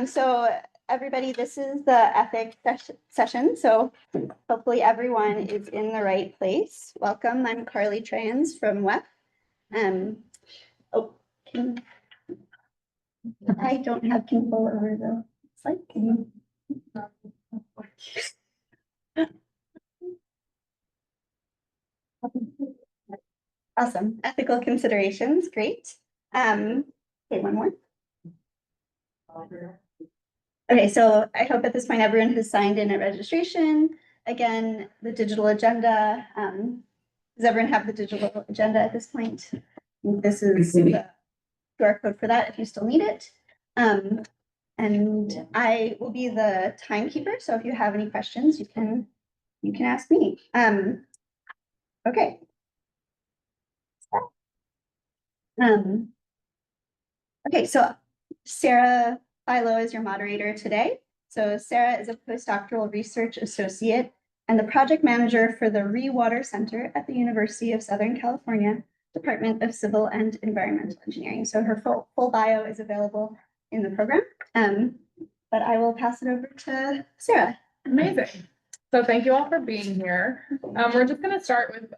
So everybody, this is the ethics session. So hopefully everyone is in the right place. Welcome. I'm Carly Trans from WEF. I don't have control over the slide. Awesome. Ethical considerations. Great. Okay, one more. Okay, so I hope at this point everyone has signed in at registration. Again, the digital agenda. Does everyone have the digital agenda at this point? This is the QR code for that if you still need it. And I will be the timekeeper. So if you have any questions, you can ask me. Okay. Okay, so Sarah Philo is your moderator today. So Sarah is a postdoctoral research associate and the project manager for the Rewater Center at the University of Southern California, Department of Civil and Environmental Engineering. So her full bio is available in the program. But I will pass it over to Sarah. Amazing. So thank you all for being here. We're just going to start with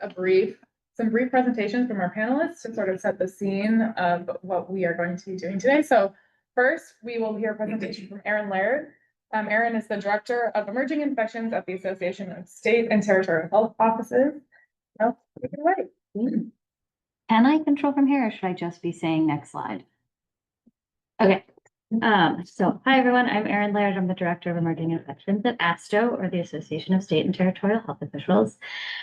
some brief presentations from our panelists to sort of set the scene of what we are going to be doing today. So first, we will hear a presentation from Erin Laird. Erin is the Director of Emerging Infections at the Association of State and Territorial Health Offices. No, take it away. Can I control from here or should I just be saying next slide? Okay. So hi everyone, I'm Erin Laird. I'm the Director of Emerging Infections at ASTO, or the Association of State and Territorial Health Officials.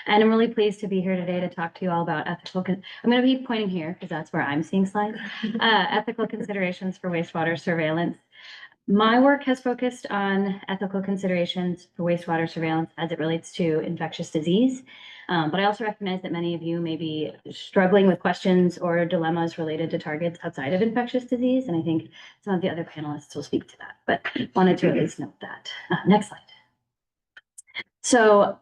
And I'm really pleased to be here today to talk to you all about I'm going to be pointing here because that's where I'm seeing slides. Ethical considerations for wastewater surveillance. My work has focused on ethical considerations for wastewater surveillance as it relates to infectious disease. But I also recognize that many of you may be struggling with questions or dilemmas related to targets outside of infectious disease. And I think some of the other panelists will speak to that, but wanted to at least note that. Next slide. So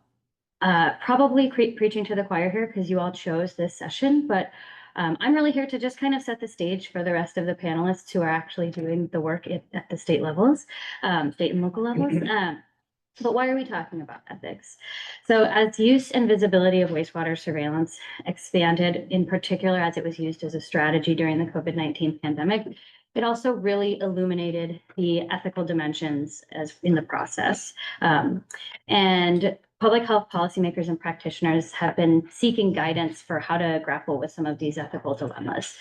probably preaching to the choir here because you all chose this session, but I'm really here to just kind of set the stage for the rest of the panelists who are actually doing the work at the state levels, state and local levels. But why are we talking about ethics? So as use and visibility of wastewater surveillance expanded, in particular as it was used as a strategy during the COVID-19 pandemic, it also really illuminated the ethical dimensions as in the process. And public health policymakers and practitioners have been seeking guidance for how to grapple with some of these ethical dilemmas.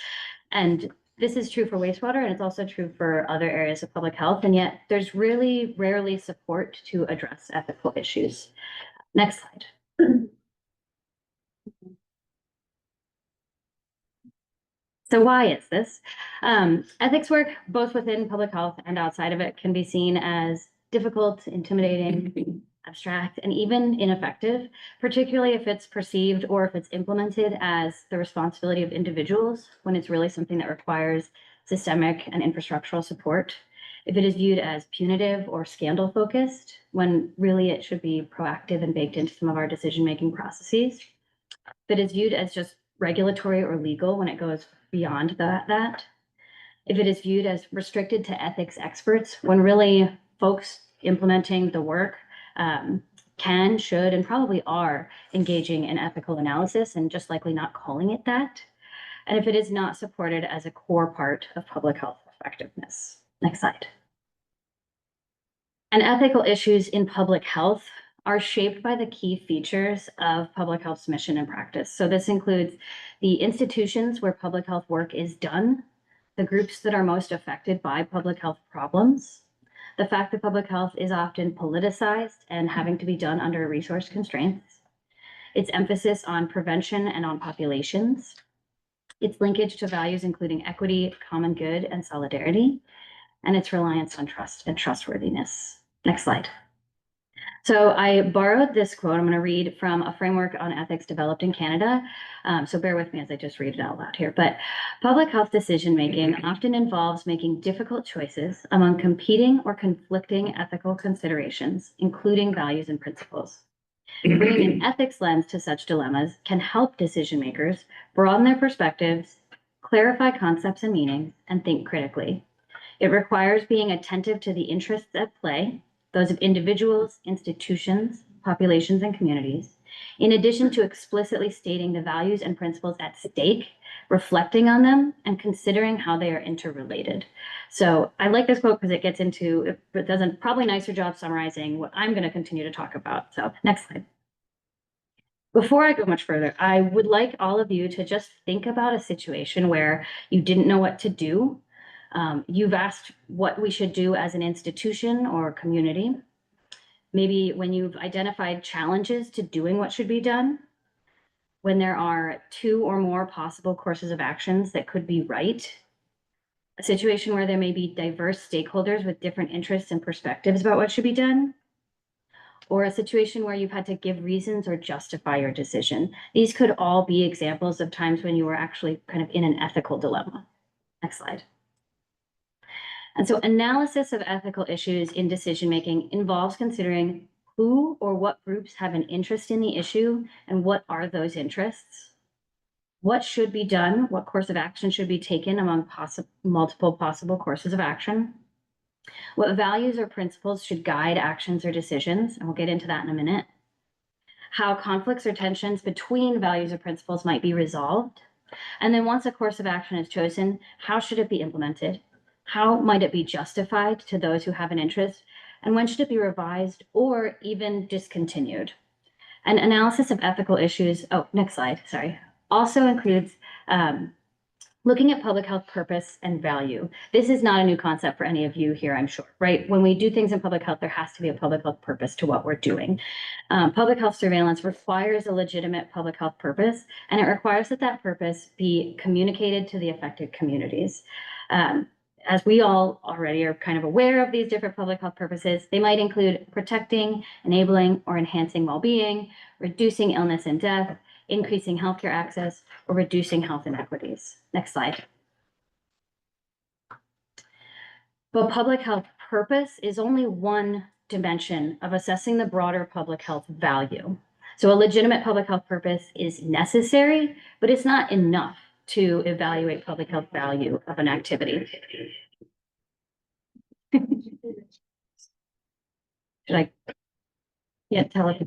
And this is true for wastewater, and it's also true for other areas of public health, and yet there's really rarely support to address ethical issues. Next slide. So why is this? Ethics work, both within public health and outside of it, can be seen as difficult, intimidating, abstract, and even ineffective, particularly if it's perceived or if it's implemented as the responsibility of individuals when it's really something that requires systemic and infrastructural support. If it is viewed as punitive or scandal focused, when really it should be proactive and baked into some of our decision-making processes. If it is viewed as just regulatory or legal when it goes beyond that. If it is viewed as restricted to ethics experts, when really folks implementing the work can, should, and probably are engaging in ethical analysis and just likely not calling it that. And if it is not supported as a core part of public health effectiveness. Next slide. And ethical issues in public health are shaped by the key features of public health's mission and practice. So this includes the institutions where public health work is done, the groups that are most affected by public health problems, the fact that public health is often politicized and having to be done under resource constraints, its emphasis on prevention and on populations, its linkage to values including equity, common good, and solidarity, and its reliance on trust and trustworthiness. Next slide. So I borrowed this quote. I'm going to read from a framework on ethics developed in Canada. So bear with me as I just read it out loud here. But public health decision-making often involves making difficult choices among competing or conflicting ethical considerations, including values and principles. Bringing an ethics lens to such dilemmas can help decision-makers broaden their perspectives, clarify concepts and meanings, and think critically. It requires being attentive to the interests at play, those of individuals, institutions, populations, and communities, in addition to explicitly stating the values and principles at stake, reflecting on them, and considering how they are interrelated. So I like this quote because it does a probably nicer job summarizing what I'm going to continue to talk about. So next slide. Before I go much further, I would like all of you to just think about a situation where you didn't know what to do. You've asked what we should do as an institution or community. Maybe when you've identified challenges to doing what should be done, when there are 2 or more possible courses of actions that could be right, a situation where there may be diverse stakeholders with different interests and perspectives about what should be done, or a situation where you've had to give reasons or justify your decision. These could all be examples of times when you were actually kind of in an ethical dilemma. Next slide. And so analysis of ethical issues in decision-making involves considering who or what groups have an interest in the issue and what are those interests. What should be done? What course of action should be taken among multiple possible courses of action? What values or principles should guide actions or decisions? And we'll get into that in a minute. How conflicts or tensions between values or principles might be resolved. And then once a course of action is chosen, how should it be implemented? How might it be justified to those who have an interest? And when should it be revised or even discontinued? An analysis of ethical issues, next slide, sorry, also includes looking at public health purpose and value. This is not a new concept for any of you here, I'm sure, right? When we do things in public health, there has to be a public health purpose to what we're doing. Public health surveillance requires a legitimate public health purpose, and it requires that that purpose be communicated to the affected communities. As we all already are kind of aware of these different public health purposes, they might include protecting, enabling, or enhancing well-being, reducing illness and death, increasing healthcare access, or reducing health inequities. Next slide. But public health purpose is only one dimension of assessing the broader public health value. So a legitimate public health purpose is necessary, but it's not enough to evaluate public health value of an activity. Should I tell it?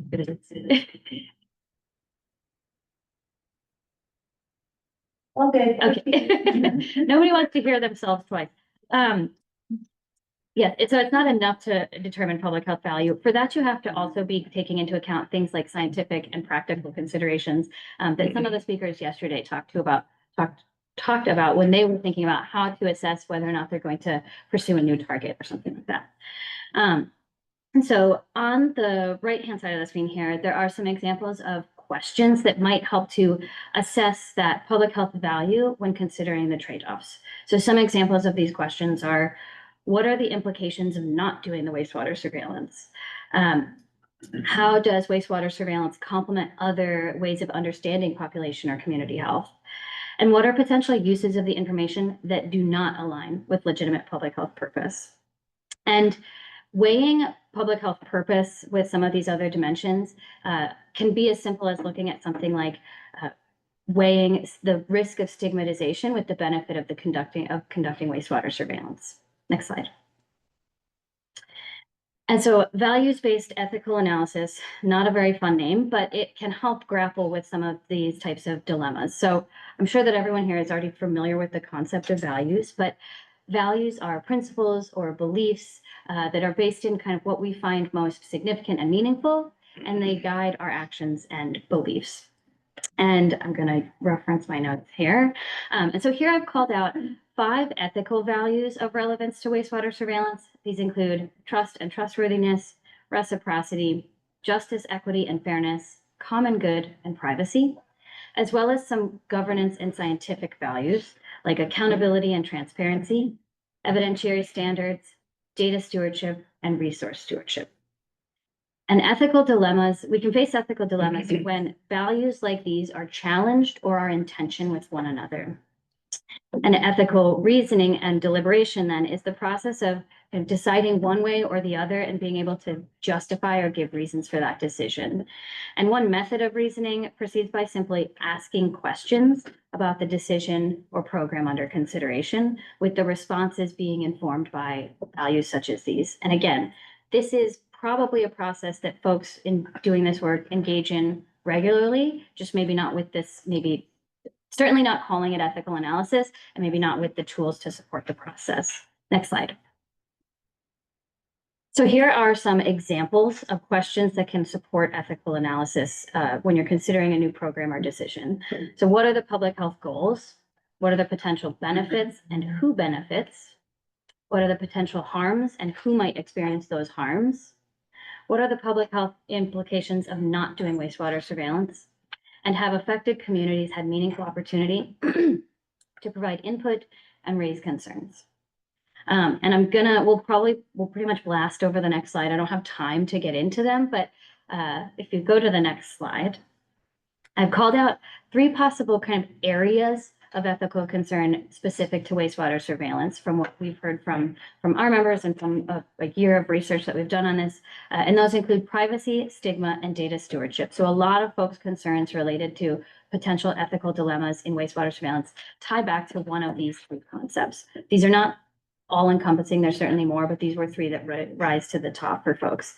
Okay. Okay. Nobody wants to hear themselves twice. Yes, so it's not enough to determine public health value. For that, you have to also be taking into account things like scientific and practical considerations that some of the speakers yesterday talked about when they were thinking about how to assess whether or not they're going to pursue a new target or something like that. And so on the right-hand side of the screen here, there are some examples of questions that might help to assess that public health value when considering the trade-offs. So some examples of these questions are, what are the implications of not doing the wastewater surveillance? How does wastewater surveillance complement other ways of understanding population or community health? And what are potential uses of the information that do not align with legitimate public health purpose? And weighing public health purpose with some of these other dimensions can be as simple as looking at something like weighing the risk of stigmatization with the benefit of conducting wastewater surveillance. Next slide. And so values-based ethical analysis, not a very fun name, but it can help grapple with some of these types of dilemmas. So I'm sure that everyone here is already familiar with the concept of values, but values are principles or beliefs that are based in kind of what we find most significant and meaningful, and they guide our actions and beliefs. And I'm going to reference my notes here. And so here I've called out 5 ethical values of relevance to wastewater surveillance. These include trust and trustworthiness, reciprocity, justice, equity, and fairness, common good, and privacy, as well as some governance and scientific values like accountability and transparency, evidentiary standards, data stewardship, and resource stewardship. And ethical dilemmas, we can face ethical dilemmas when values like these are challenged or are in tension with one another. And ethical reasoning and deliberation then is the process of deciding one way or the other and being able to justify or give reasons for that decision. And one method of reasoning proceeds by simply asking questions about the decision or program under consideration, with the responses being informed by values such as these. And again, this is probably a process that folks in doing this work engage in regularly, just maybe not with this, maybe certainly not calling it ethical analysis, and maybe not with the tools to support the process. Next slide. So here are some examples of questions that can support ethical analysis when you're considering a new program or decision. So what are the public health goals? What are the potential benefits and who benefits? What are the potential harms and who might experience those harms? What are the public health implications of not doing wastewater surveillance? And have affected communities had meaningful opportunity to provide input and raise concerns? And we'll pretty much blast over the next slide. I don't have time to get into them, but if you go to the next slide, I've called out 3 possible kind of areas of ethical concern specific to wastewater surveillance from what we've heard from our members and from a year of research that we've done on this. And those include privacy, stigma, and data stewardship. So a lot of folks' concerns related to potential ethical dilemmas in wastewater surveillance tie back to one of these 3 concepts. These are not all encompassing, there's certainly more, but these were 3 that rise to the top for folks.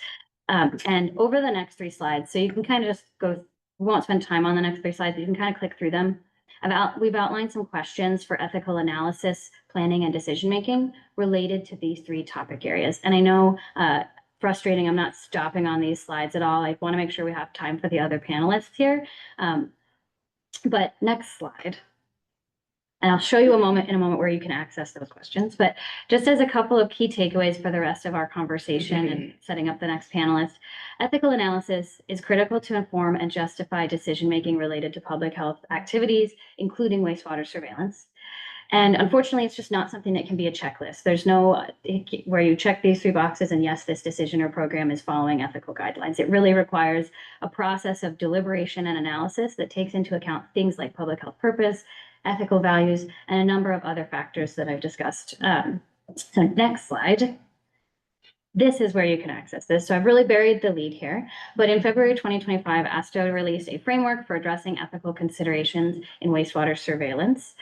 And over the next 3 slides, so you can kind of just go, we won't spend time on the next 3 slides, but you can kind of click through them. We've outlined some questions for ethical analysis, planning, and decision-making related to these 3 topic areas. And I know, frustrating, I'm not stopping on these slides at all. I want to make sure we have time for the other panelists here. But next slide. And I'll show you in a moment where you can access those questions. But just as a couple of key takeaways for the rest of our conversation and setting up the next panelist, ethical analysis is critical to inform and justify decision-making related to public health activities, including wastewater surveillance. And unfortunately, it's just not something that can be a checklist. There's no where you check these 3 boxes and yes, this decision or program is following ethical guidelines. It really requires a process of deliberation and analysis that takes into account things like public health purpose, ethical values, and a number of other factors that I've discussed. So next slide. This is where you can access this. So I've really buried the lead here, but in February 2025, ASTO released a framework for addressing ethical considerations in wastewater surveillance.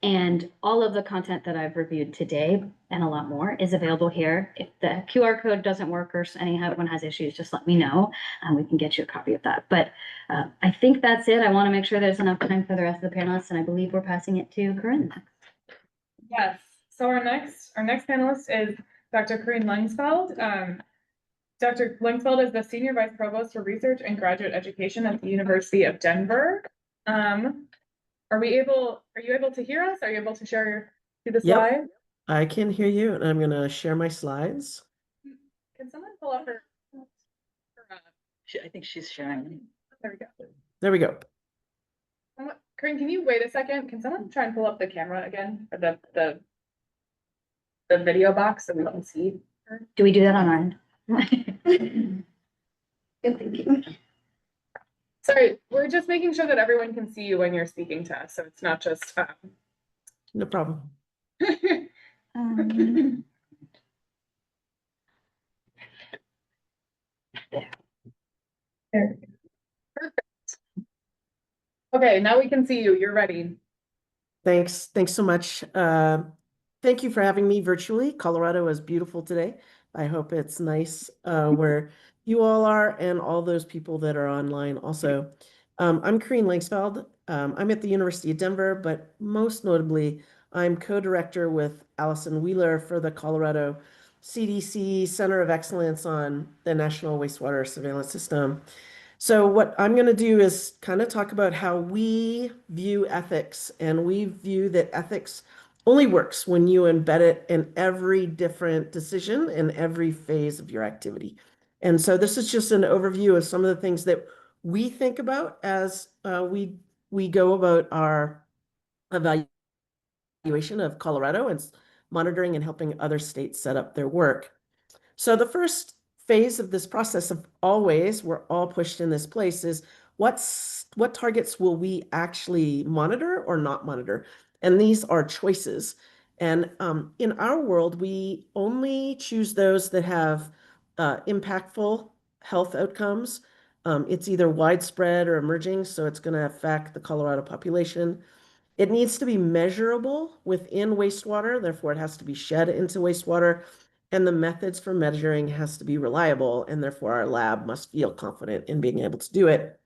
And all of the content that I've reviewed today and a lot more is available here. If the QR code doesn't work or anyone has issues, just let me know and we can get you a copy of that. But I think that's it. I want to make sure there's enough time for the rest of the panelists, and I believe we're passing it to Corinne. Yes. So our next panelist is Dr. Corinne Lengsfeld. Dr. Lengsfeld is the Senior Vice Provost for Research and Graduate Education at the University of Denver. Are you able to hear us? Are you able to share the slide? Yep, I can hear you, and I'm going to share my slides. Can someone pull up her I think she's sharing. there we go. There we go. Corinne, can you wait a second? Can someone try and pull up the camera again, or the video box so we can see her? Do we do that on our end? Good thinking. Sorry, we're just making sure that everyone can see you when you're speaking to us, so it's not just No problem. There. Perfect. Okay, now we can see you. You're ready. Thanks so much. Thank you for having me virtually. Colorado is beautiful today. I hope it's nice where you all are and all those people that are online also. I'm Corinne Lengsfeld. I'm at the University of Denver, but most notably, I'm co-director with Allison Wheeler for the Colorado CDC Center of Excellence on the National Wastewater Surveillance System. So what I'm going to do is kind of talk about how we view ethics, and we view that ethics only works when you embed it in every different decision in every phase of your activity. And so this is just an overview of some of the things that we think about as we go about our evaluation of Colorado and monitoring and helping other states set up their work. So the first phase of this process of always, we're all pushed in this place, is what targets will we actually monitor or not monitor? And these are choices. And in our world, we only choose those that have impactful health outcomes. It's either widespread or emerging, so it's going to affect the Colorado population. It needs to be measurable within wastewater, therefore it has to be shed into wastewater, and the methods for measuring has to be reliable, and therefore our lab must feel confident in being able to do it.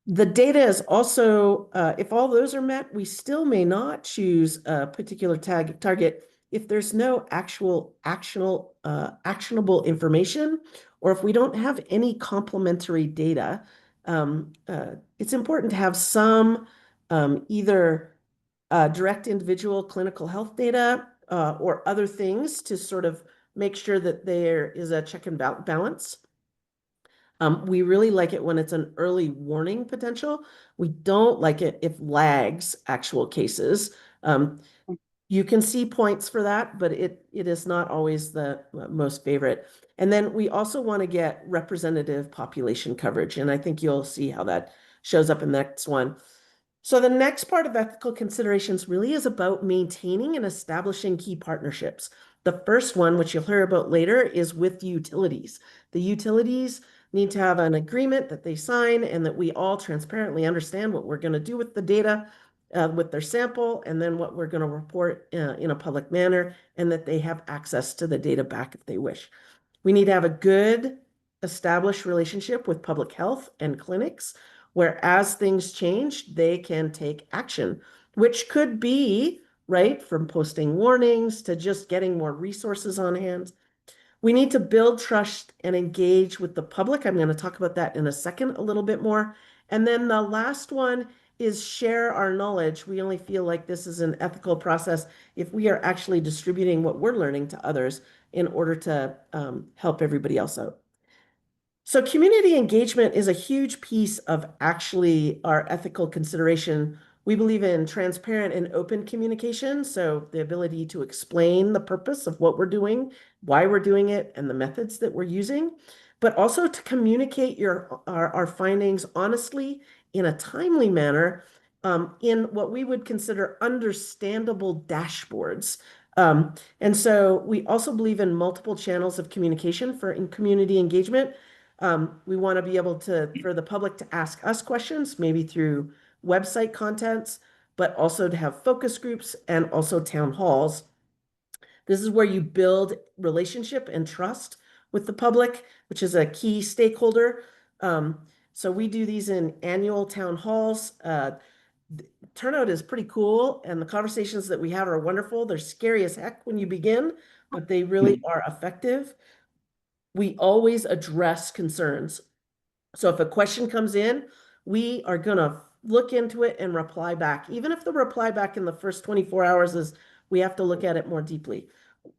The data is also, if all those are met, we still may not choose a particular target if there's no actionable information, or if we don't have any complementary data. It's important to have some either direct individual clinical health data or other things to sort of make sure that there is a check and balance. We really like it when it's an early warning potential. We don't like it if lags actual cases. You can see points for that, but it is not always the most favorite. And then we also want to get representative population coverage, and I think you'll see how that shows up in the next one. So the next part of ethical considerations really is about maintaining and establishing key partnerships. The first one, which you'll hear about later, is with utilities. The utilities need to have an agreement that they sign and that we all transparently understand what we're going to do with the data, with their sample, and then what we're going to report in a public manner, and that they have access to the data back if they wish. We need to have a good established relationship with public health and clinics, where as things change, they can take action, which could be, right, from posting warnings to just getting more resources on hand. We need to build trust and engage with the public. I'm going to talk about that in a second a little bit more. And then the last one is share our knowledge. We only feel like this is an ethical process if we are actually distributing what we're learning to others in order to help everybody else out. So community engagement is a huge piece of actually our ethical consideration. We believe in transparent and open communication, so the ability to explain the purpose of what we're doing, why we're doing it, and the methods that we're using, but also to communicate our findings honestly in a timely manner in what we would consider understandable dashboards. And so we also believe in multiple channels of communication for community engagement. We want to be able for the public to ask us questions, maybe through website contents, but also to have focus groups and also town halls. This is where you build relationship and trust with the public, which is a key stakeholder. So we do these in annual town halls. Turnout is pretty cool, and the conversations that we have are wonderful. They're scary as heck when you begin, but they really are effective. We always address concerns. So if a question comes in, we are going to look into it and reply back. Even if the reply back in the first 24 hours is we have to look at it more deeply.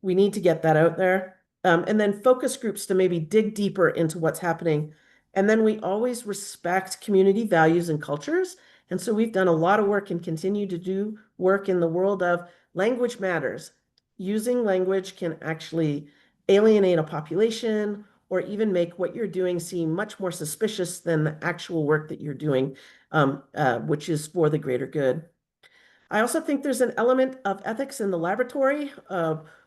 We need to get that out there. And then focus groups to maybe dig deeper into what's happening. And then we always respect community values and cultures. And so we've done a lot of work and continue to do work in the world of language matters. Using language can actually alienate a population or even make what you're doing seem much more suspicious than the actual work that you're doing, which is for the greater good. I also think there's an element of ethics in the laboratory.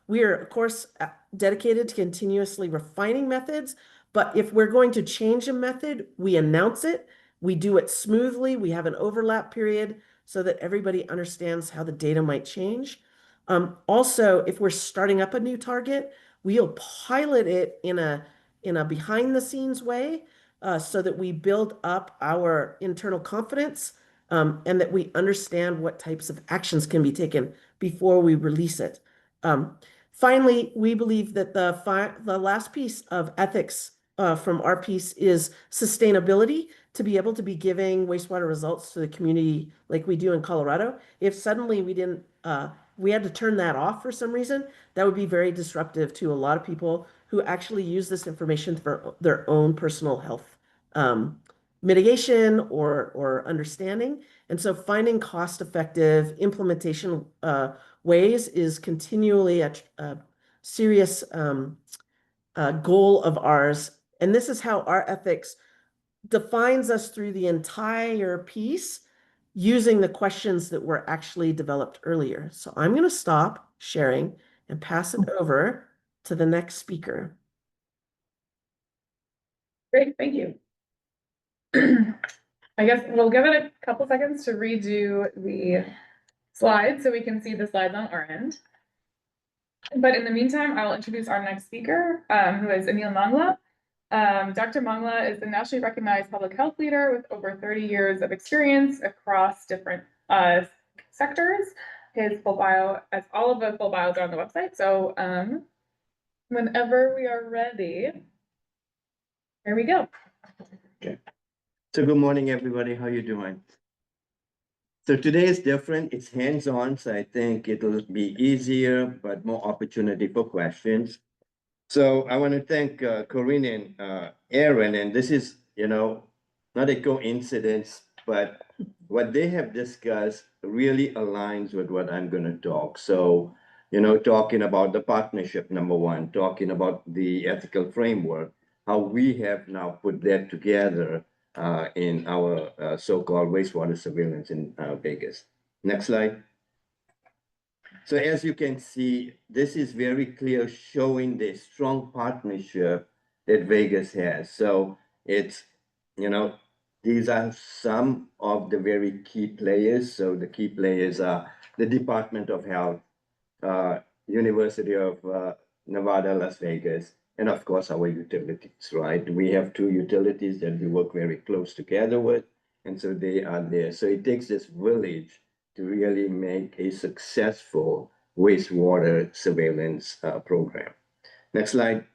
We are, of course, dedicated to continuously refining methods, but if we're going to change a method, we announce it, we do it smoothly, we have an overlap period so that everybody understands how the data might change. Also, if we're starting up a new target, we'll pilot it in a behind the scenes way so that we build up our internal confidence and that we understand what types of actions can be taken before we release it. Finally, we believe that the last piece of ethics from our piece is sustainability, to be able to be giving wastewater results to the community like we do in Colorado. If suddenly we had to turn that off for some reason, that would be very disruptive to a lot of people who actually use this information for their own personal health mitigation or understanding. And so finding cost-effective implementation ways is continually a serious goal of ours. And this is how our ethics defines us through the entire piece using the questions that were actually developed earlier. So I'm going to stop sharing and pass it over to the next speaker. Great, thank you. I guess we'll give it a couple seconds to redo the slides so we can see the slides on our end. But in the meantime, I'll introduce our next speaker, who is Anil Mangla. Dr. Mangla is a nationally recognized public health leader with over 30 years of experience across different sectors. His full bio, as all of the full bios are on the website. So whenever we are ready, here we go. Okay. So good morning, everybody. How you doing? So today is different. It's hands-on, so I think it'll be easier, but more opportunity for questions. So I want to thank Corinne and Erin, and this is, not a coincidence, but what they have discussed really aligns with what I'm going to talk. So, talking about the partnership, number one, talking about the ethical framework, how we have now put that together in our so-called wastewater surveillance in Vegas. Next slide. So as you can see, this is very clear showing the strong partnership that Vegas has. So it's, these are some of the very key players. So the key players are the Department of Health, University of Nevada, Las Vegas, and of course our utilities, right? We have two utilities that we work very close together with, and so they are there. So it takes this village to really make a successful wastewater surveillance program. Next slide.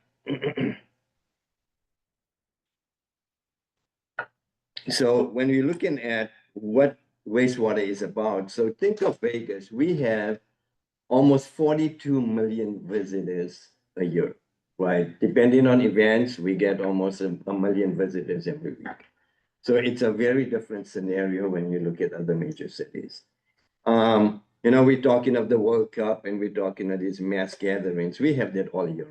So when we're looking at what wastewater is about, so think of Vegas. We have almost 42 million visitors a year, right? Depending on events, we get almost a million visitors every week. So it's a very different scenario when you look at other major cities. We're talking of the World Cup and we're talking of these mass gatherings. We have that all year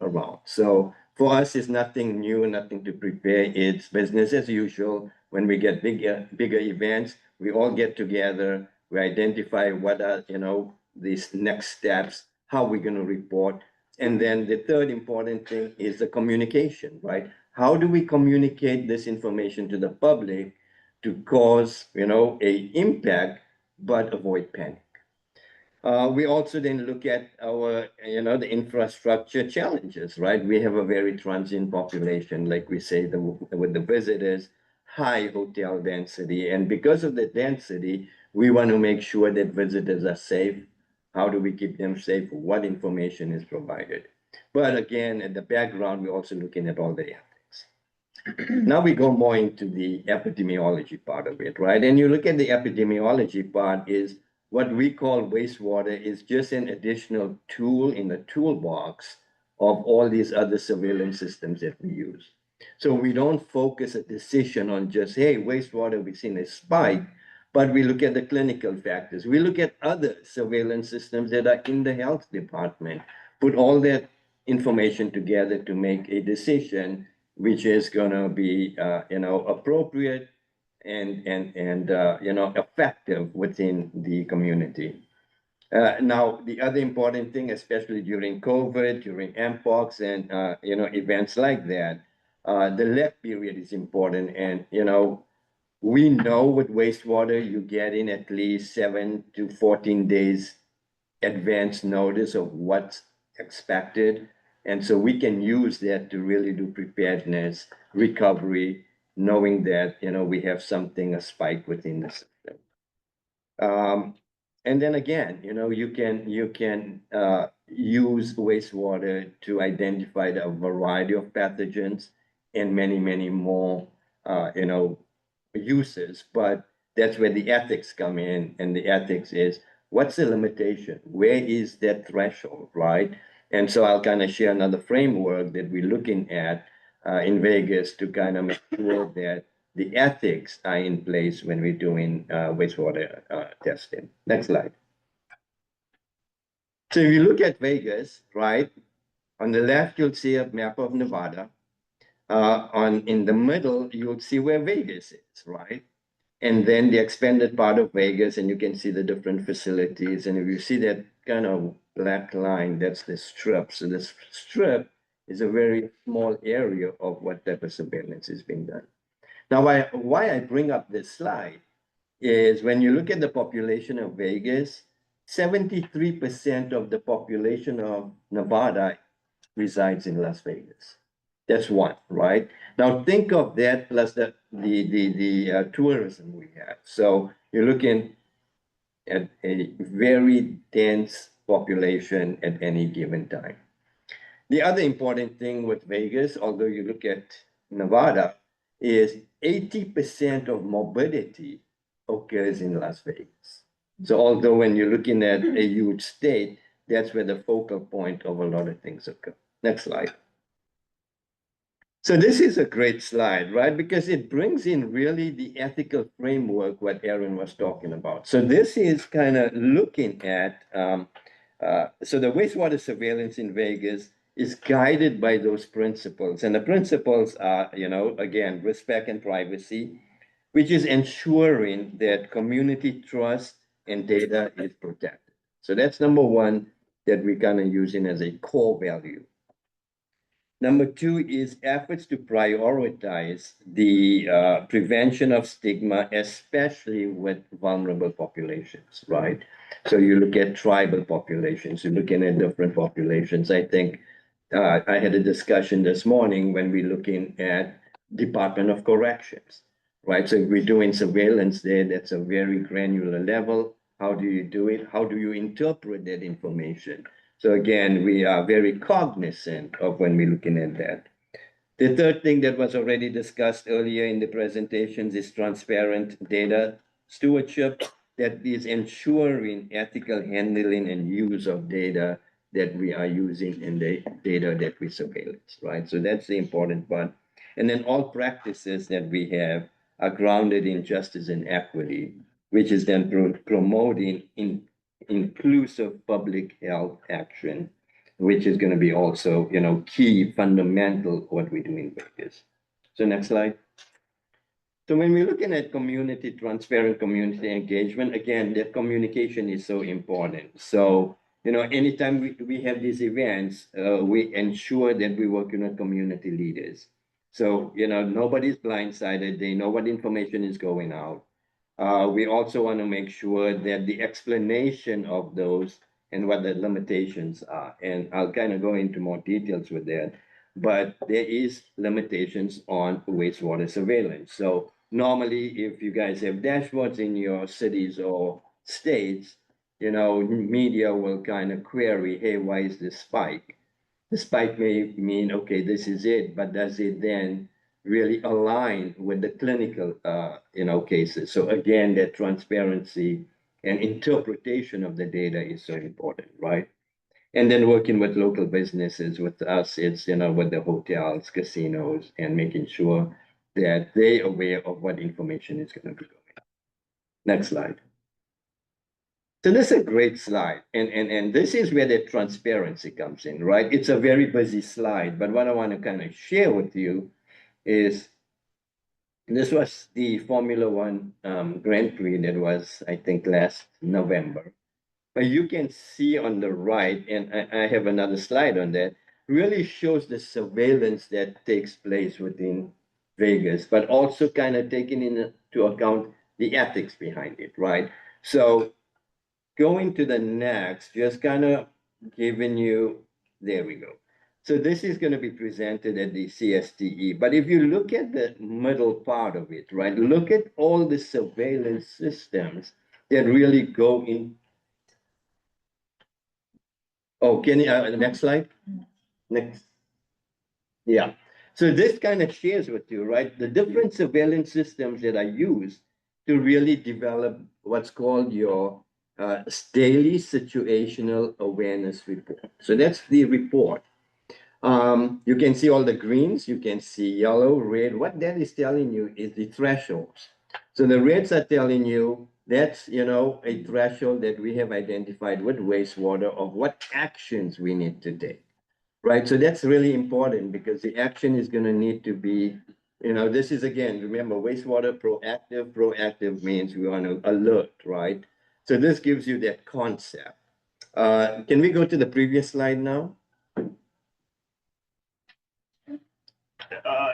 around. So for us, it's nothing new, nothing to prepare. It's business as usual. When we get bigger events, we all get together. We identify what are, these next steps, how we're going to report. And then the third important thing is the communication, right? How do we communicate this information to the public to cause, a impact, but avoid panic? We also then look at our, the infrastructure challenges, right? We have a very transient population, like we say, with the visitors, high hotel density. And because of the density, we want to make sure that visitors are safe. How do we keep them safe? What information is provided? But again, in the background, we're also looking at all the ethics. Now we go more into the epidemiology part of it, right? And you look at the epidemiology part is what we call wastewater is just an additional tool in the toolbox of all these other surveillance systems that we use. So we don't focus a decision on just, hey, wastewater, we've seen a spike, but we look at the clinical factors. We look at other surveillance systems that are in the health department, put all that information together to make a decision which is going to be, appropriate and effective within the community. Now, the other important thing, especially during COVID, during mpox, and events like that, the lag period is important. And we know with wastewater, you get in at least 7 to 14 days advance notice of what's expected. And so we can use that to really do preparedness, recovery, knowing that, we have something, a spike within the system. And then again, you can use wastewater to identify a variety of pathogens and many, many more, uses. But that's where the ethics come in. And the ethics is, what's the limitation? Where is that threshold, right? And so I'll kind of share another framework that we're looking at in Vegas to kind of make sure that the ethics are in place when we're doing wastewater testing. Next slide. So if you look at Vegas, right, on the left, you'll see a map of Nevada. In the middle, you'll see where Vegas is, right? And then the expanded part of Vegas, and you can see the different facilities. And if you see that kind of black line, that's the strip. So this strip is a very small area of what type of surveillance is being done. Now, why I bring up this slide is when you look at the population of Vegas, 73% of the population of Nevada resides in Las Vegas. That's one, right? Now think of that plus the tourism we have. So you're looking at a very dense population at any given time. The other important thing with Vegas, although you look at Nevada, is 80% of morbidity occurs in Las Vegas. So although when you're looking at a huge state, that's where the focal point of a lot of things occur. Next slide. So this is a great slide, right? Because it brings in really the ethical framework what Erin was talking about. So this is kind of looking at, so the wastewater surveillance in Vegas is guided by those principles. And the principles are, again, respect and privacy, which is ensuring that community trust and data is protected. So that's number one that we're kind of using as a core value. Number two is efforts to prioritize the prevention of stigma, especially with vulnerable populations, right? So you look at tribal populations, you're looking at different populations. I think I had a discussion this morning when we're looking at Department of Corrections, right? So if we're doing surveillance there, that's a very granular level. How do you do it? How do you interpret that information? So again, we are very cognizant of when we're looking at that. The third thing that was already discussed earlier in the presentations is transparent data stewardship that is ensuring ethical handling and use of data that we are using in the data that we surveillance, right? So that's the important part. And then all practices that we have are grounded in justice and equity, which is then promoting inclusive public health action, which is going to be also, key, fundamental what we do in Vegas. So next slide. So when we're looking at community, transparent community engagement, again, that communication is so important. So, anytime we have these events, we ensure that we work with community leaders. So, nobody's blindsided. They know what information is going out. We also want to make sure that the explanation of those and what the limitations are. And I'll kind of go into more details with that. But there is limitations on wastewater surveillance. So normally, if you guys have dashboards in your cities or states, media will kind of query, hey, why is this spike? The spike may mean, okay, this is it, but does it then really align with the clinical, cases? So again, that transparency and interpretation of the data is so important, right? And then working with local businesses, with us, it's, with the hotels, casinos, and making sure that they're aware of what information is going to be going. Next slide. So this is a great slide, and this is where the transparency comes in, right? It's a very busy slide, but what I want to kind of share with you is this was the Formula One Grand Prix that was, I think, last November. But you can see on the right, and I have another slide on that, really shows the surveillance that takes place within Vegas, but also kind of taking into account the ethics behind it, right? So going to the next, just kind of giving you, there we go. So this is going to be presented at the CSTE. But if you look at the middle part of it, right, look at all the surveillance systems that really go in. Oh, can you, next slide? Next. Yeah. So this kind of shares with you, right, the different surveillance systems that are used to really develop what's called your daily situational awareness report. So that's the report. You can see all the greens, you can see yellow, red. What that is telling you is the thresholds. So the reds are telling you that's, a threshold that we have identified with wastewater of what actions we need to take, right? So that's really important because the action is going to need to be, this is again, remember, wastewater proactive. Proactive means we want to alert, right? So this gives you that concept. Can we go to the previous slide now?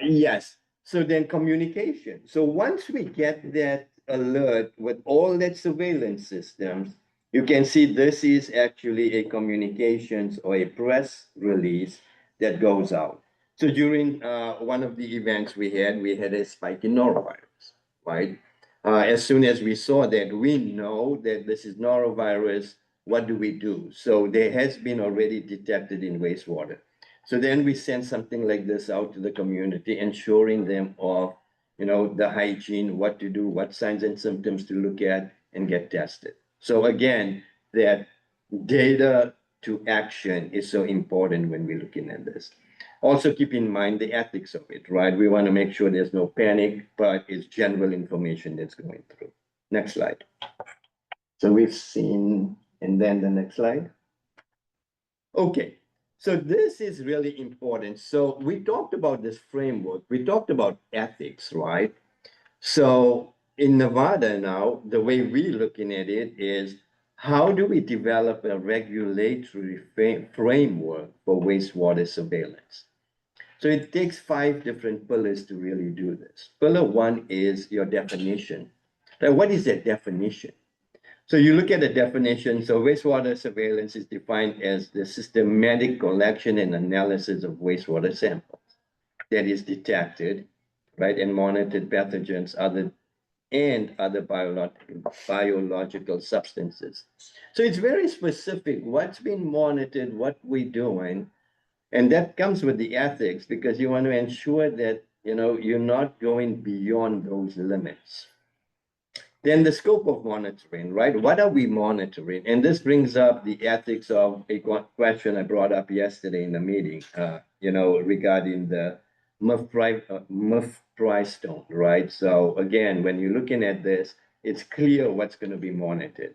Yes. So then communication. So once we get that alert with all that surveillance systems, you can see this is actually a communications or a press release that goes out. So during one of the events we had a spike in norovirus, right? As soon as we saw that, we know that this is norovirus. What do we do? So there has been already detected in wastewater. So then we send something like this out to the community, ensuring them of, the hygiene, what to do, what signs and symptoms to look at and get tested. So again, that data to action is so important when we're looking at this. Also keep in mind the ethics of it, right? We want to make sure there's no panic, but it's general information that's going through. Next slide. So we've seen, and then the next slide. Okay, so this is really important. So we talked about this framework. We talked about ethics, right? So in Nevada now, the way we're looking at it is how do we develop a regulatory framework for wastewater surveillance? So it takes 5 different pillars to really do this. Pillar 1 is your definition. Now, what is that definition? So you look at the definition. So wastewater surveillance is defined as the systematic collection and analysis of wastewater samples that is detected, right, and monitored pathogens other biological substances. So it's very specific what's been monitored, what we're doing, and that comes with the ethics because you want to ensure that you're not going beyond those limits. Then the scope of monitoring, right? What are we monitoring? And this brings up the ethics of a question I brought up yesterday in the meeting, regarding the MUF price stone, right? So again, when you're looking at this, it's clear what's going to be monitored.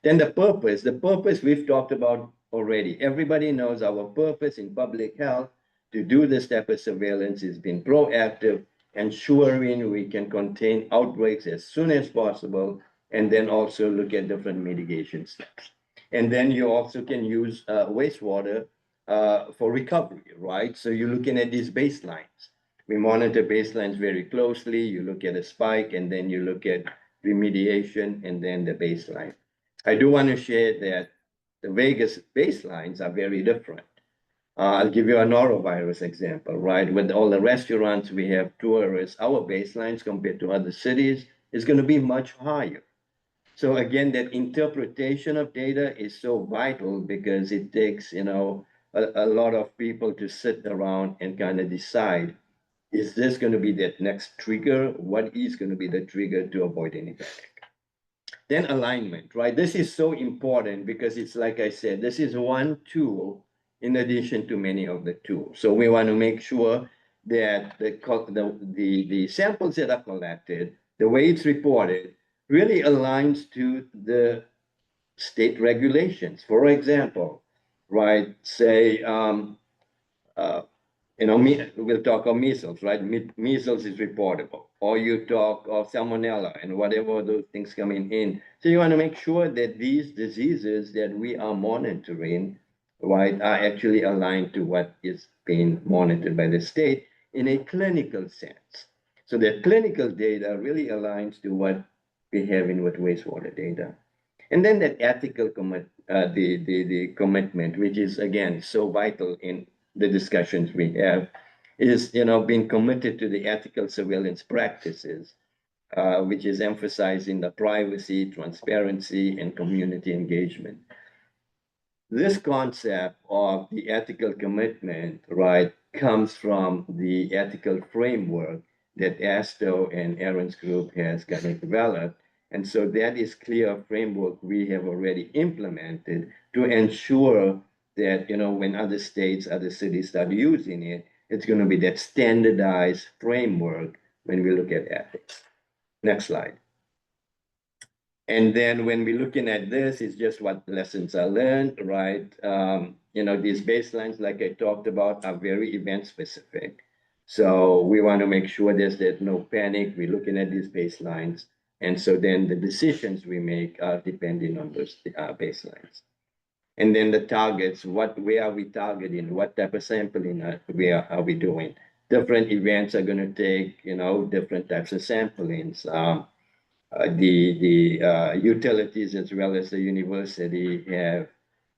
Then the purpose we've talked about already. Everybody knows our purpose in public health to do this type of surveillance is being proactive, ensuring we can contain outbreaks as soon as possible, and then also look at different mitigation steps. And then you also can use wastewater for recovery, right? So you're looking at these baselines. We monitor baselines very closely. You look at a spike, and then you look at remediation, and then the baseline. I do want to share that the Vegas baselines are very different. I'll give you a norovirus example, right? With all the restaurants, we have tourists, our baselines compared to other cities is going to be much higher. So again, that interpretation of data is so vital because it takes, a lot of people to sit around and kind of decide, is this going to be that next trigger? What is going to be the trigger to avoid any panic? Then alignment, right? This is so important because it's like I said, this is one tool in addition to many of the tools. So we want to make sure that the samples that are collected, the way it's reported, really aligns to the state regulations. For example, right, say, we'll talk of measles, right? Measles is reportable, or you talk of salmonella and whatever those things coming in. So you want to make sure that these diseases that we are monitoring, right, are actually aligned to what is being monitored by the state in a clinical sense. So that clinical data really aligns to what we have in with wastewater data. And then that ethical the commitment, which is again so vital in the discussions we have, is being committed to the ethical surveillance practices, which is emphasizing the privacy, transparency, and community engagement. This concept of the ethical commitment, right, comes from the ethical framework that Asto and Erin's group has kind of developed. And so that is clear framework we have already implemented to ensure that, when other states, other cities start using it, it's going to be that standardized framework when we look at ethics. Next slide. And then when we're looking at this, it's just what lessons are learned, right? These baselines, like I talked about, are very event specific. So we want to make sure there's no panic. We're looking at these baselines. And so then the decisions we make are depending on those baselines. And then the targets, where are we targeting? What type of sampling are we doing? Different events are going to take, different types of samplings. The utilities as well as the university have,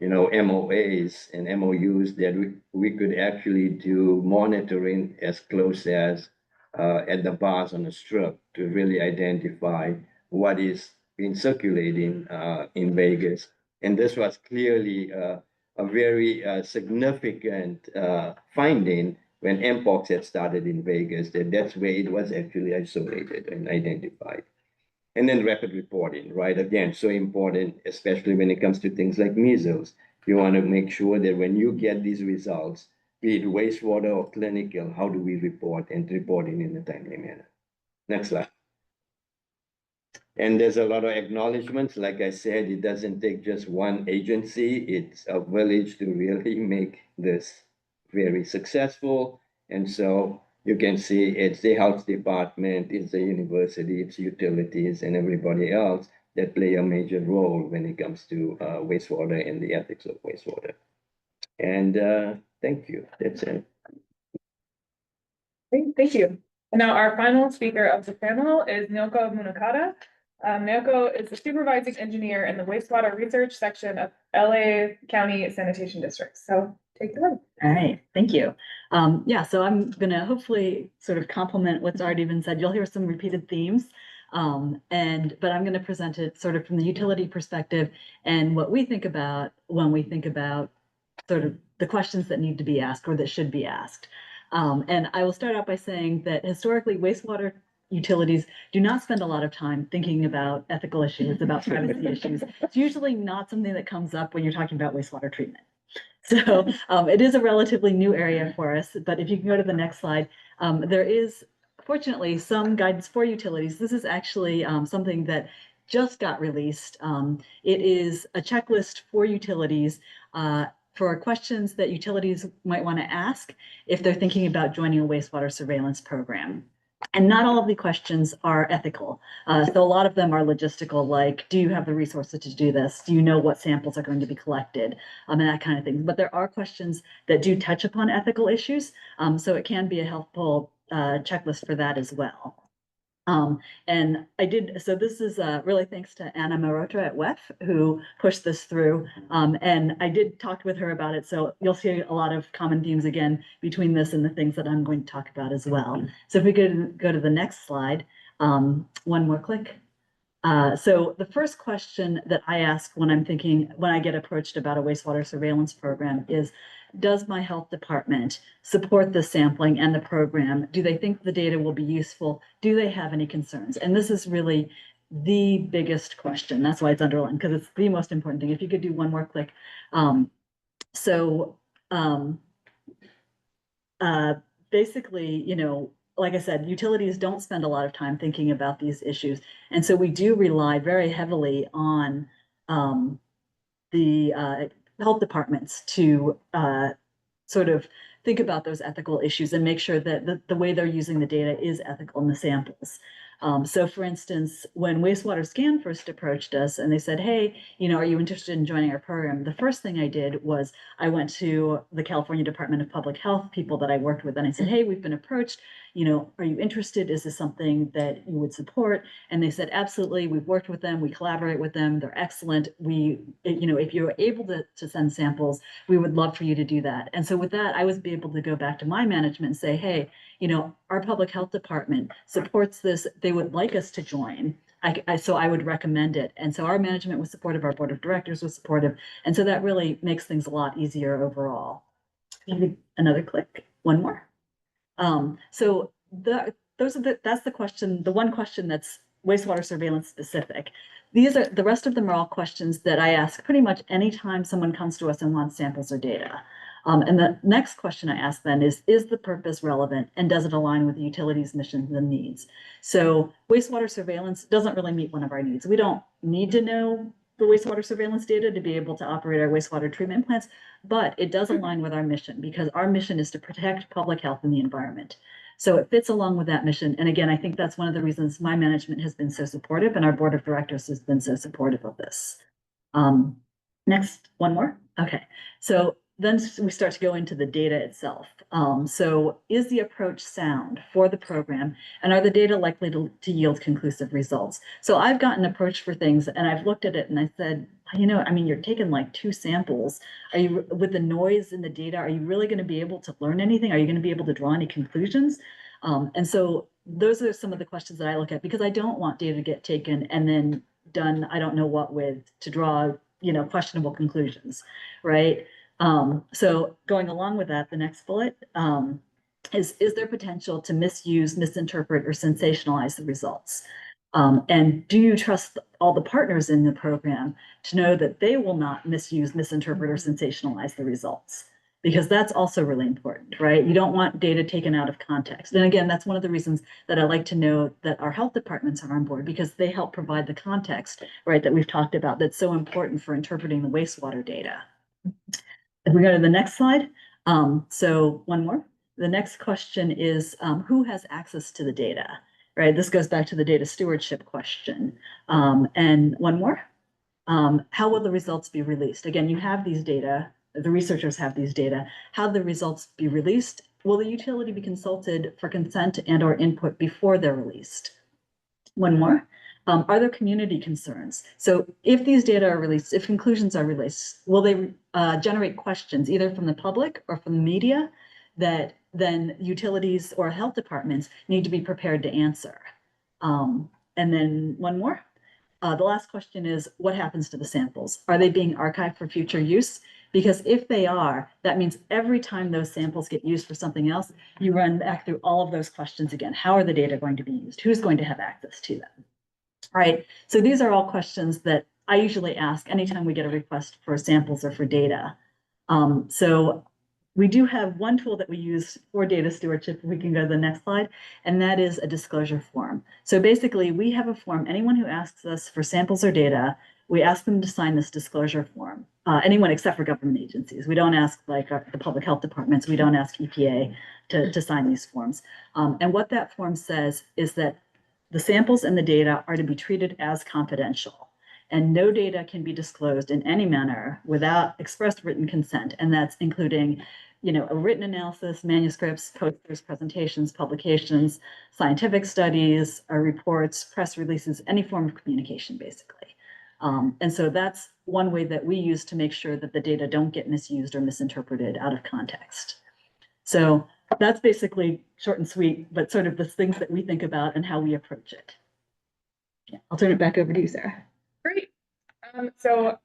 MOAs and MOUs that we could actually do monitoring as close as at the bars on the strip to really identify what is being circulating in Vegas. And this was clearly a very significant finding when mpox had started in Vegas, that's where it was actually isolated and identified. And then rapid reporting, right? Again, so important, especially when it comes to things like measles. You want to make sure that when you get these results, be it wastewater or clinical, how do we report and reporting in a timely manner? Next slide. And there's a lot of acknowledgements. Like I said, it doesn't take just one agency. It's a village to really make this very successful. And so you can see it's the health department, it's the university, it's utilities, and everybody else that play a major role when it comes to wastewater and the ethics of wastewater. And thank you. That's it. Great, thank you. Now, our final speaker of the panel is Naoko Munakata. Naoko is the supervising engineer in the wastewater research section of LA County Sanitation Districts. So take it away. All right, thank you. So I'm gonna hopefully sort of complement what's already been said. You'll hear some repeated themes. But I'm gonna present it sort of from the utility perspective and what we think about when we think about sort of the questions that need to be asked or that should be asked. And I will start out by saying that historically wastewater utilities do not spend a lot of time thinking about ethical issues, about privacy issues. It's usually not something that comes up when you're talking about wastewater treatment. So it is a relatively new area for us, but if you can go to the next slide, there is fortunately some guidance for utilities. This is actually something that just got released. It is a checklist for utilities for questions that utilities might want to ask if they're thinking about joining a wastewater surveillance program. And not all of the questions are ethical. So a lot of them are logistical, like, do you have the resources to do this? Do you know what samples are going to be collected? And that kind of thing. But there are questions that do touch upon ethical issues. So it can be a helpful checklist for that as well. And so this is really thanks to Anna Marotta at WEF who pushed this through. And I did talk with her about it. So you'll see a lot of common themes again between this and the things that I'm going to talk about as well. So if we could go to the next slide, one more click. So the first question that I ask when I get approached about a wastewater surveillance program is, does my health department support the sampling and the program? Do they think the data will be useful? Do they have any concerns? And this is really the biggest question. That's why it's underlined, because it's the most important thing. If you could do one more click. Basically, like I said, utilities don't spend a lot of time thinking about these issues. And so we do rely very heavily on the health departments to sort of think about those ethical issues and make sure that the way they're using the data is ethical in the samples. So for instance, when Wastewater Scan first approached us and they said, hey, are you interested in joining our program? The first thing I did was I went to the California Department of Public Health people that I worked with and I said, hey, we've been approached, are you interested? Is this something that you would support? And they said, absolutely. We've worked with them. We collaborate with them. They're excellent. If you're able to send samples, we would love for you to do that. And so with that, I was able to go back to my management and say, hey, our public health department supports this. They would like us to join. So I would recommend it. And so our management was supportive, our board of directors was supportive. And so that really makes things a lot easier overall. Another click, one more. So that's the question, the one question that's wastewater surveillance specific. The rest of them are all questions that I ask pretty much anytime someone comes to us and wants samples or data. And the next question I ask then is the purpose relevant and does it align with the utility's missions and needs? So wastewater surveillance doesn't really meet one of our needs. We don't need to know the wastewater surveillance data to be able to operate our wastewater treatment plants, but it does align with our mission because our mission is to protect public health and the environment. So it fits along with that mission. And again, I think that's one of the reasons my management has been so supportive and our board of directors has been so supportive of this. Next, one more. Okay, so then we start to go into the data itself. So is the approach sound for the program, and are the data likely to yield conclusive results? So I've got an approach for things, and I've looked at it and I said, you know, I mean, you're taking like 2 samples. Are you, with the noise in the data, are you really going to be able to learn anything? Are you going to be able to draw any conclusions? And so those are some of the questions that I look at, because I don't want data to get taken and then done, I don't know what with, to draw, you know, questionable conclusions, right? So going along with that, the next bullet is there potential to misuse, misinterpret, or sensationalize the results? And do you trust all the partners in the program to know that they will not misuse, misinterpret, or sensationalize the results? Because that's also really important, right? You don't want data taken out of context. And again, that's one of the reasons that I like to know that our health departments are on board, because they help provide the context, right, that we've talked about, that's so important for interpreting the wastewater data. If we go to the next slide, so one more. The next question is, who has access to the data, right? This goes back to the data stewardship question. And one more, how will the results be released? Again, you have these data, the researchers have these data. How the results be released? Will the utility be consulted for consent and or input before they're released? One more. Are there community concerns? So if these data are released, if conclusions are released, will they generate questions either from the public or from the media that then utilities or health departments need to be prepared to answer? And then one more. The last question is, what happens to the samples? Are they being archived for future use? Because if they are, that means every time those samples get used for something else, you run back through all of those questions again. How are the data going to be used? Who's going to have access to them? Right. So these are all questions that I usually ask anytime we get a request for samples or for data. So we do have one tool that we use for data stewardship. We can go to the next slide, and that is a disclosure form. So basically, we have a form. Anyone who asks us for samples or data, we ask them to sign this disclosure form. Anyone except for government agencies. We don't ask like the public health departments. We don't ask EPA to sign these forms. And what that form says is that the samples and the data are to be treated as confidential, and no data can be disclosed in any manner without express written consent. And that's including, you know, a written analysis, manuscripts, posters, presentations, publications, scientific studies, or reports, press releases, any form of communication, basically. And so that's one way that we use to make sure that the data don't get misused or misinterpreted out of context. So that's basically short and sweet, but sort of the things that we think about and how we approach it. Yeah, I'll turn it back over to you, Sarah. Great. So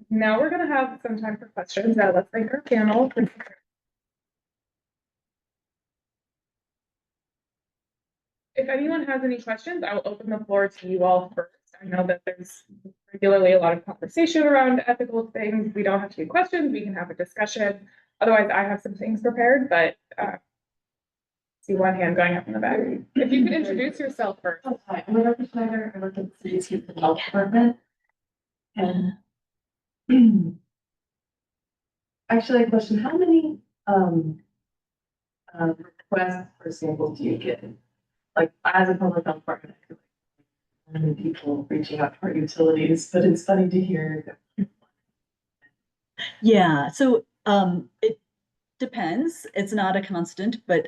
now we're going to have some time for questions. Now let's thank our panel. If anyone has any questions, I will open the floor to you all first. I know that there's regularly a lot of conversation around ethical things. We don't have to do questions. We can have a discussion. Otherwise, I have some things prepared, but see one hand going up in the back. If you could introduce yourself first. Oh, hi, I'm Naoko Munakata. I work at the city's youth and health department. And actually, a question: how many requests for samples do you get? Like, as a public health department, I feel like many people reaching out to our utilities, but it's funny to hear. Yeah, so it depends. It's not a constant, but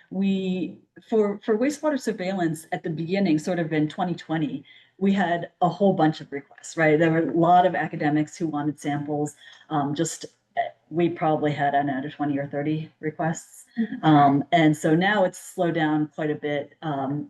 we for wastewater surveillance at the beginning, sort of in 2020, we had a whole bunch of requests, right? There were a lot of academics who wanted samples. We probably had, I don't know, 20 or 30 requests. And so now it's slowed down quite a bit.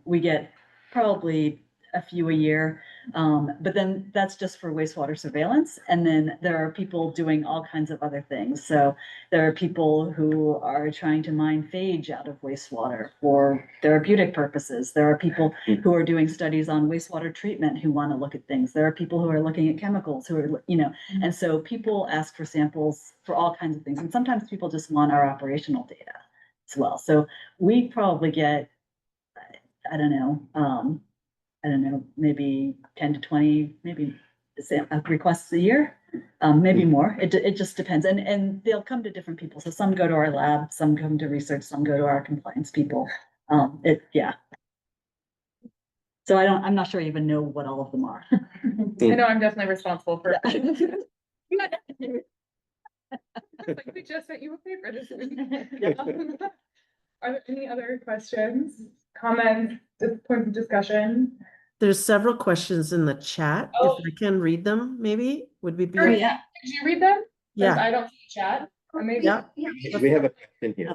We get probably a few a year, but then that's just for wastewater surveillance. And then there are people doing all kinds of other things. So there are people who are trying to mine phage out of wastewater for therapeutic purposes. There are people who are doing studies on wastewater treatment who want to look at things. There are people who are looking at chemicals who are, you know, and so people ask for samples for all kinds of things. And sometimes people just want our operational data as well. So we probably get, I don't know, maybe 10 to 20, maybe requests a year, maybe more. It just depends. And they'll come to different people. So some go to our lab, some come to research, some go to our compliance people. Yeah. So I'm not sure I even know what all of them are. I know I'm definitely responsible for. Like, we just sent you a paper this week. Are there any other questions, comments, points of discussion? There's several questions in the chat. If Oh. I can read them, maybe would we be? Sure. Yeah. Did you read them? Yeah. I don't see the chat. Maybe. Yeah. We have a question here.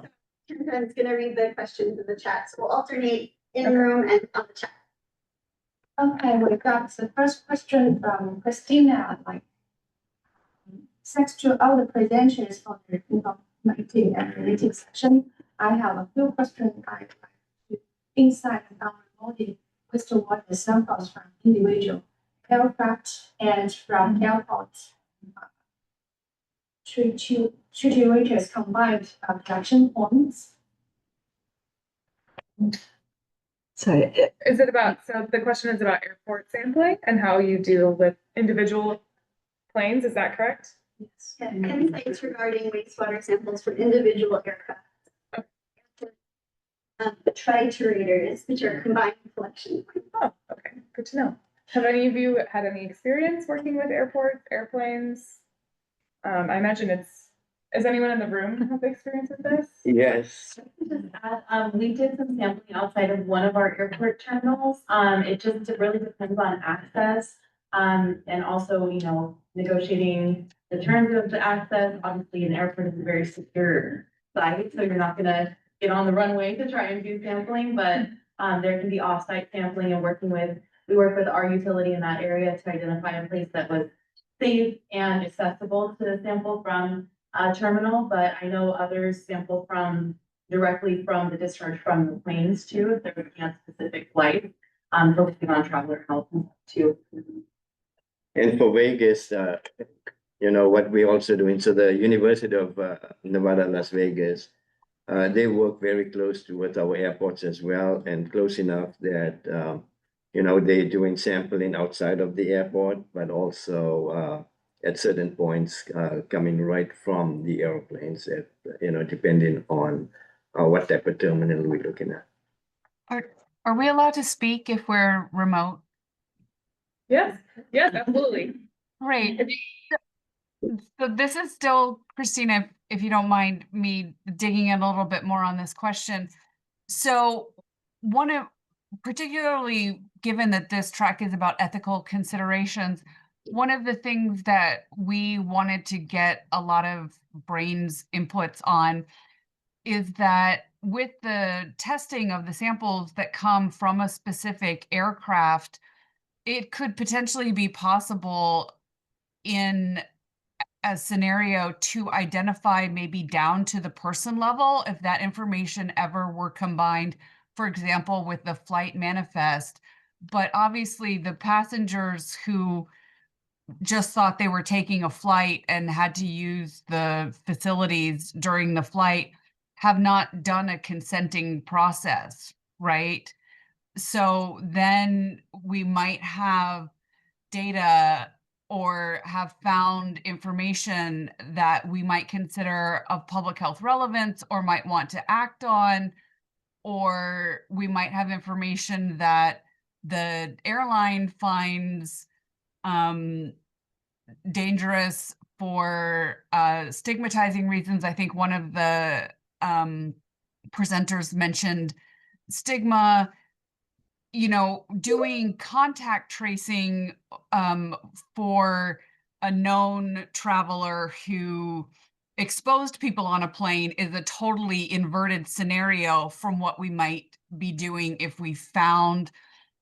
Corinne's gonna read the questions in the chat, so we'll alternate in room and on the chat. Okay, we got the first question from Christina, like, thanks to all the presentations for the informative and related section. I have a few questions I'd like to insight on remote wastewater samples from individual aircraft and from airport treaters combined collection points. Sorry, Is it about, so the question is about airport sampling and how you deal with individual planes, is that correct? Yes. Insights regarding wastewater samples from individual aircraft. Triturators, which are combined collection points. Oh, okay, good to know. Have any of you had any experience working with airports, airplanes? I imagine is anyone in the room have experience with this? Yes. We did some sampling outside of one of our airport terminals. It really depends on access. And also, negotiating the terms of the access. Obviously, an airport is a very secure site, so you're not gonna get on the runway to try and do sampling, but there can be off-site sampling and we work with our utility in that area to identify a place that was safe and accessible to sample from a terminal, but I know others sample directly from the discharge from the planes too, if they're looking at specific flights, focusing on traveler health too. And for Vegas, what we also doing, so the University of Nevada, Las Vegas, they work very close with our airports as well, and close enough that, they're doing sampling outside of the airport, but also at certain points coming right from the airplanes, depending on what type of terminal we're looking at. Are we allowed to speak if we're remote? Yes, absolutely. Great. So this is still, Christina, if you don't mind me digging in a little bit more on this question. So particularly given that this track is about ethical considerations, one of the things that we wanted to get a lot of brains inputs on is that with the testing of the samples that come from a specific aircraft, it could potentially be possible in a scenario to identify maybe down to the person level if that information ever were combined, for example, with the flight manifest. But obviously the passengers who just thought they were taking a flight and had to use the facilities during the flight have not done a consenting process, right? So then we might have data or have found information that we might consider of public health relevance or might want to act on, or we might have information that the airline finds dangerous for stigmatizing reasons. I think one of the presenters mentioned stigma. Doing contact tracing for a known traveler who exposed people on a plane is a totally inverted scenario from what we might be doing if we found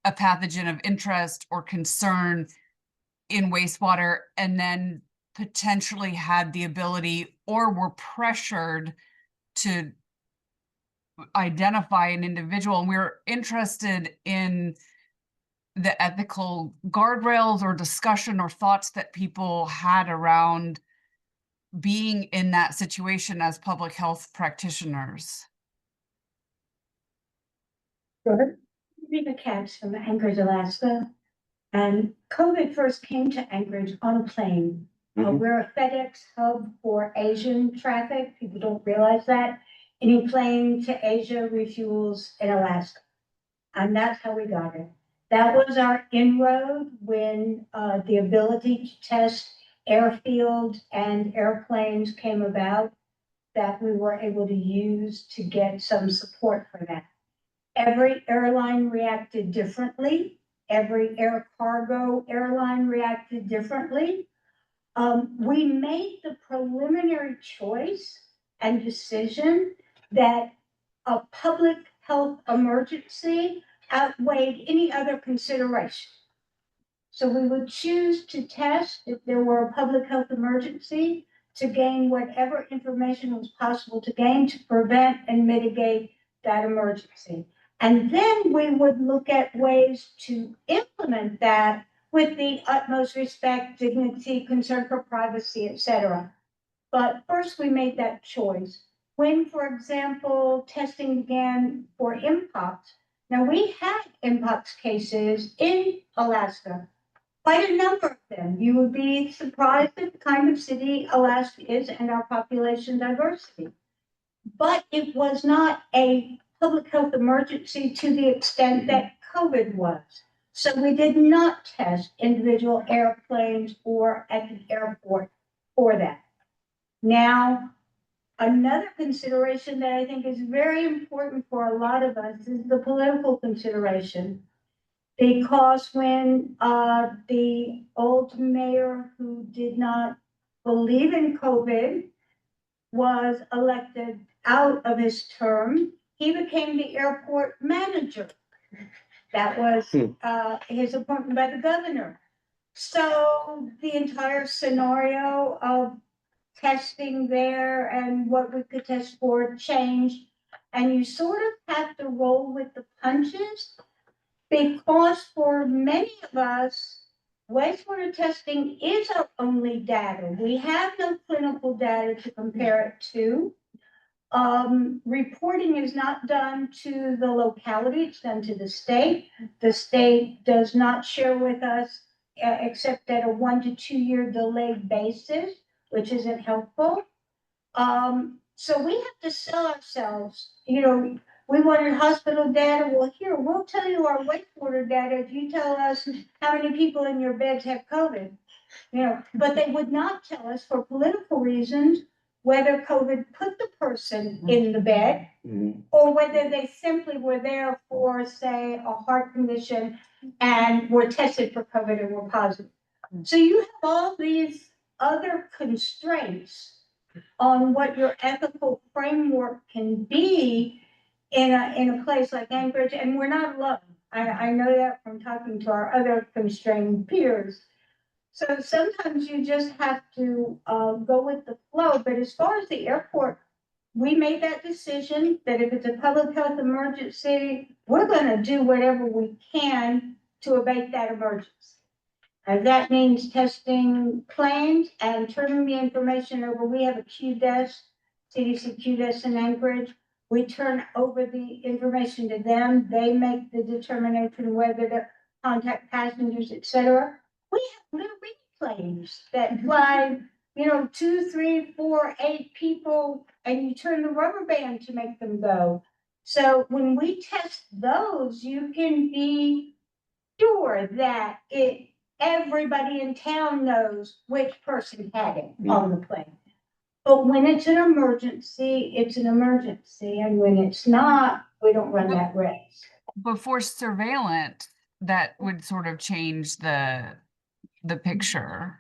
a pathogen of interest or concern in wastewater and then potentially had the ability or were pressured to identify an individual. And we're interested in the ethical guardrails or discussion or thoughts that people had around being in that situation as public health practitioners. Go ahead. Rita Katz from Anchorage, Alaska. And COVID first came to Anchorage on a plane. We're a FedEx hub for Asian traffic. People don't realize that. Any plane to Asia refuels in Alaska. And that's how we got it. That was our inroad when the ability to test airfields and airplanes came about that we were able to use to get some support for that. Every airline reacted differently. Every air cargo airline reacted differently. We made the preliminary choice and decision that a public health emergency outweighed any other consideration. So we would choose to test if there were a public health emergency to gain whatever information was possible to gain to prevent and mitigate that emergency. And then we would look at ways to implement that with the utmost respect, dignity, concern for privacy, etc. But first we made that choice. When, for example, testing began for Mpox, now we had Mpox cases in Alaska, quite a number of them. You would be surprised at the kind of city Alaska is and our population diversity. But it was not a public health emergency to the extent that COVID was. So we did not test individual airplanes or at the airport for that. Now, another consideration that I think is very important for a lot of us is the political consideration. Because when the old mayor who did not believe in COVID was elected out of his term, he became the airport manager. That was his appointment by the governor. So the entire scenario of testing there and what we could test for changed. And you sort of have to roll with the punches because for many of us, wastewater testing is our only data. We have no clinical data to compare it to. Reporting is not done to the locality, it's done to the state. The state does not share with us except at a 1 to 2 year delayed basis, which isn't helpful. So we have to sell ourselves. You know, we wanted hospital data. Well, here, we'll tell you our wastewater data if you tell us how many people in your beds have COVID. You know, but they would not tell us for political reasons whether COVID put the person in the bed or whether they simply were there for, say, a heart condition and were tested for COVID and were positive. So you have all these other constraints on what your ethical framework can be in a place like Anchorage, and we're not alone. I know that from talking to our other constrained peers. So sometimes you just have to go with the flow. But as far as the airport, we made that decision that if it's a public health emergency, we're going to do whatever we can to abate that emergency. And that means testing planes and turning the information over. We have a Q desk, CDC Q desk in Anchorage. We turn over the information to them. They make the determination whether to contact passengers, etc. We have little bitty planes that fly, 2, 3, 4, 8 people, and you turn the rubber band to make them go. So when we test those, you can be sure that everybody in town knows which person had it on the plane. But when it's an emergency, it's an emergency. And when it's not, we don't run that risk. Before surveillance, that would sort of change the picture.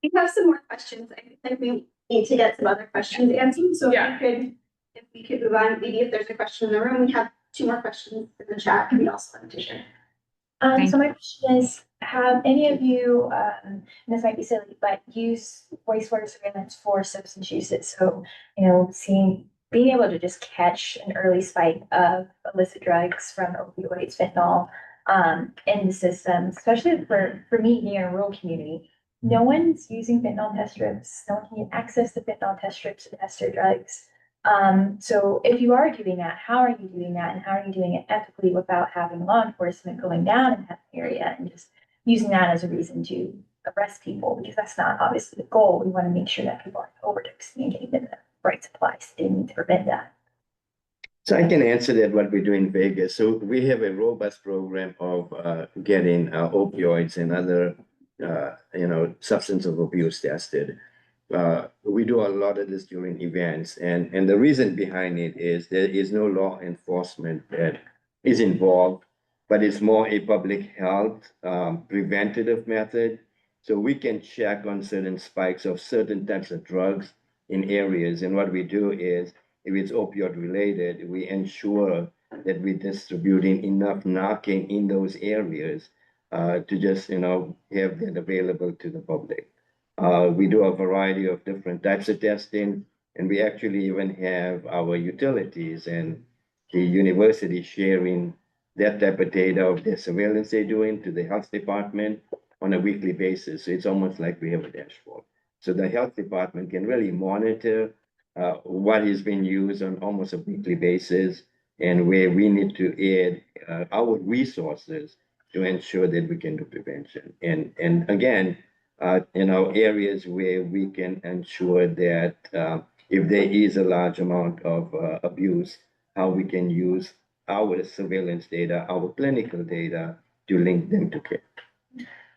We have some more questions. I think we need to get some other questions answered. So Yeah. if we could move on, maybe if there's a question in the room, we have 2 more questions in the chat. We also have to share. So my question is, have any of you, this might be silly, but use wastewater surveillance for substance uses? So, being able to just catch an early spike of illicit drugs from opioids, fentanyl, in the system, especially for me near a rural community. No one's using fentanyl test strips. No one can get access to fentanyl test strips to test their drugs. So if you are doing that, how are you doing that? And how are you doing it ethically without having law enforcement going down in that area and just using that as a reason to arrest people? Because that's not obviously the goal. We want to make sure that people aren't overdosing and getting the right supplies in to prevent that. So I can answer that what we do in Vegas. So we have a robust program of getting opioids and other substance of abuse tested. We do a lot of this during events, and the reason behind it is there is no law enforcement that is involved, but it's more a public health preventative method. So we can check on certain spikes of certain types of drugs in areas, and what we do is, if it's opioid related, we ensure that we're distributing enough knocking in those areas to just have that available to the public. We do a variety of different types of testing, and we actually even have our utilities and the university sharing that type of data of the surveillance they're doing to the health department on a weekly basis. So it's almost like we have a dashboard. So the health department can really monitor what is being used on almost a weekly basis, and where we need to add our resources to ensure that we can do prevention. And again, areas where we can ensure that if there is a large amount of abuse, how we can use our surveillance data, our clinical data to link them to care.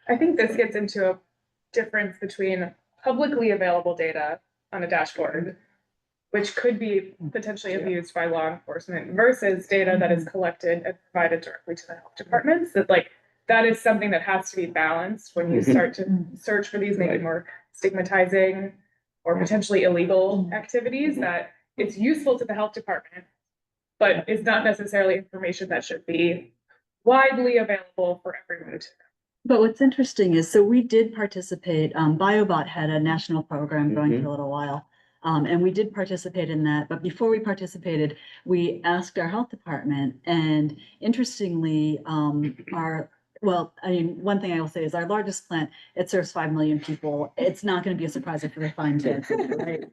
I think this gets into a difference between publicly available data on a dashboard, which could be potentially abused by law enforcement, versus data that is collected and provided directly to the health departments. That is something that has to be balanced when you start to search for these maybe more stigmatizing or potentially illegal activities, that it's useful to the health department, but it's not necessarily information that should be widely available for everyone to know. But what's interesting is, so we did participate, BioBot had a national program going for a little while. And we did participate in that, but before we participated, we asked our health department, and interestingly, one thing I will say is our largest plant, it serves 5 million people. It's not going to be a surprise if we find cancer, right?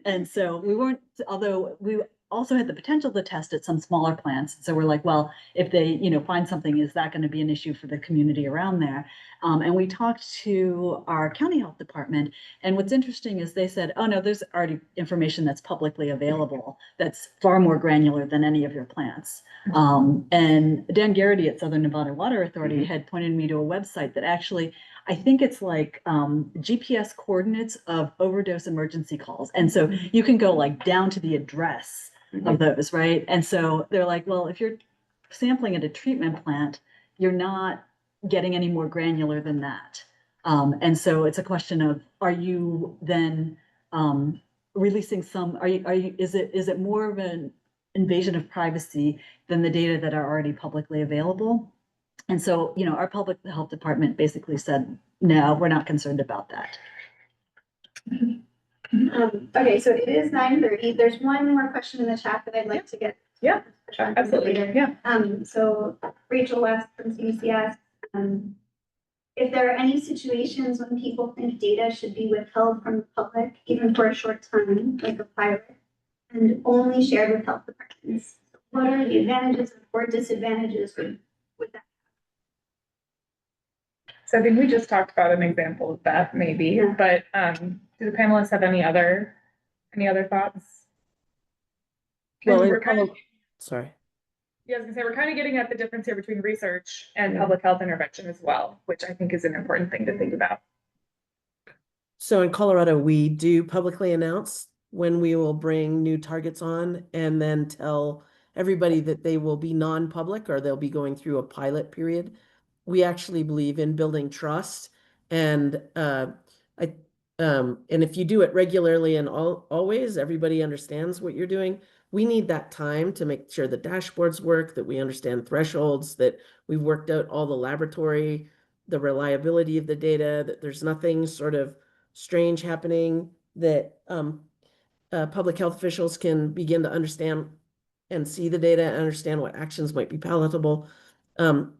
And so we weren't, although we also had the potential to test at some smaller plants. So we're like, well, if they, find something, is that going to be an issue for the community around there? And we talked to our county health department, and what's interesting is they said, oh no, there's already information that's publicly available that's far more granular than any of your plants. And Dan Garrity at Southern Nevada Water Authority had pointed me to a website that actually, I think it's like GPS coordinates of overdose emergency calls. And so you can go like down to the address of those, right? And so they're like, well, if you're sampling at a treatment plant, you're not getting any more granular than that. And so it's a question of, are you then releasing some, is it more of an invasion of privacy than the data that are already publicly available? And so, our public health department basically said, no, we're not concerned about that. Okay, so it is 9:30. There's one more question in the chat that I'd like to get. Yeah, absolutely. Yeah. So Rachel West from CBCS, if there are any situations when people think data should be withheld from the public, even for a short time, like a pilot, and only shared with health departments, what are the advantages or disadvantages with that? So I think we just talked about an example of that, maybe, but do the panelists have any other thoughts? Well, sorry. Yeah, I was gonna say, we're kind of getting at the difference here between research and public health intervention as well, which I think is an important thing to think about. So in Colorado, we do publicly announce when we will bring new targets on, and then tell everybody that they will be non-public, or they'll be going through a pilot period. We actually believe in building trust, and and if you do it regularly and always, everybody understands what you're doing. We need that time to make sure the dashboards work, that we understand thresholds, that we've worked out all the laboratory, the reliability of the data, that there's nothing sort of strange happening, that public health officials can begin to understand and see the data and understand what actions might be palatable.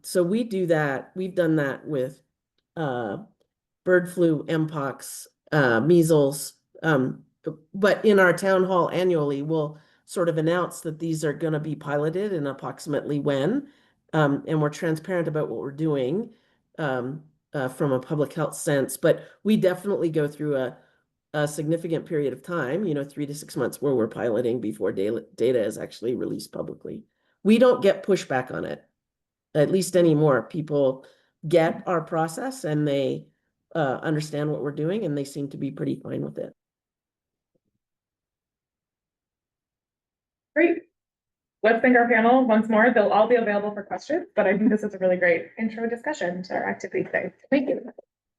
So we do that. We've done that with bird flu, mpox, measles. But in our town hall annually, we'll sort of announce that these are going to be piloted and approximately when. And we're transparent about what we're doing from a public health sense. But we definitely go through a significant period of time, 3 to 6 months where we're piloting before data is actually released publicly. We don't get pushback on it, at least anymore. People get our process and they understand what we're doing, and they seem to be pretty fine with it. Great. Let's thank our panel once more. They'll all be available for questions, but I think this is a really great intro discussion to our activity today. Thank you.